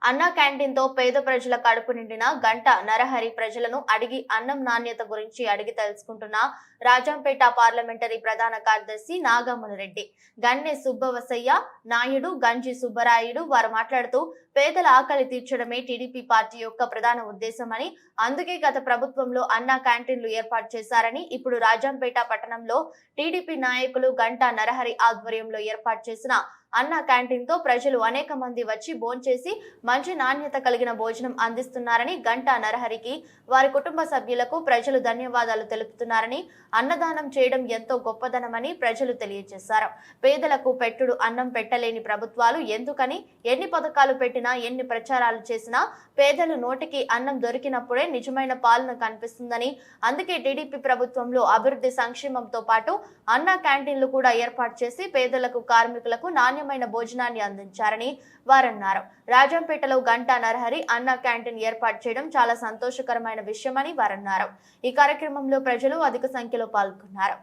అన్నా క్యాంటీన్ తో పేద ప్రజల కడుపు నిండిన గంట నరహరి ప్రజలను అడిగి అన్నం నాణ్యత గురించి అడిగి తెలుసుకుంటున్న రాజంపేట పార్లమెంటరీ ప్రధాన కార్యదర్శి నాగమణిరెడ్డి, గన్నె సుబ్బవసయ్య నాయుడు, గంజి సుబ్బరాయుడు వారు మాట్లాడుతూ పేదల ఆకలి తీర్చడమే టీడీపీ పార్టీ యొక్క ప్రధాన ఉద్దేశమని, అందుకే గత ప్రభుత్వంలో అన్నా క్యాంటీన్లు ఏర్పాటు చేశారని, ఇప్పుడు రాజంపేట పట్టణంలో టీడీపీ నాయకులు గంట నరహరి ఆధ్వర్యంలో ఏర్పాటు చేసిన అన్నా క్యాంటీన్ తో ప్రజలు అనేక మంది వచ్చి భోంచేసి మంచి నాణ్యత కలిగిన భోజనం అందిస్తున్నారని, గంట నరహరికి వారి కుటుంబ సభ్యులకు ప్రజలు ధన్యవాదాలు తెలుపుతున్నారని, అన్నదానం చేయడం ఎంతో గొప్పదనమని ప్రజలు తెలియజేశారు. పేదలకు పెట్టుడు అన్నం పెట్టలేని ప్రభుత్వాలు ఎందుకని, ఎన్ని పథకాలు పెట్టినా, ఎన్ని ప్రచారాలు చేసినా పేదలు నోటికి అన్నం దొరికినప్పుడే నిజమైన పాలన కనిపిస్తుందని, అందుకే టీడీపీ ప్రభుత్వంలో అభివృద్ధి సంక్షేమంతో పాటు అన్నా క్యాంటీన్లు కూడా ఏర్పాటు చేసి పేదలకు, కార్మికులకు నాణ్యమైన భోజనాన్ని అందించారని వారన్నారు. రాజంపేటలో గంటా నరహరి అన్నా క్యాంటీన్ ఏర్పాటు చేయడం చాలా సంతోషకరమైన విషయమని వారన్నారు. ఈ కార్యక్రమంలో ప్రజలు అధిక సంఖ్యలో పాల్గొన్నారు.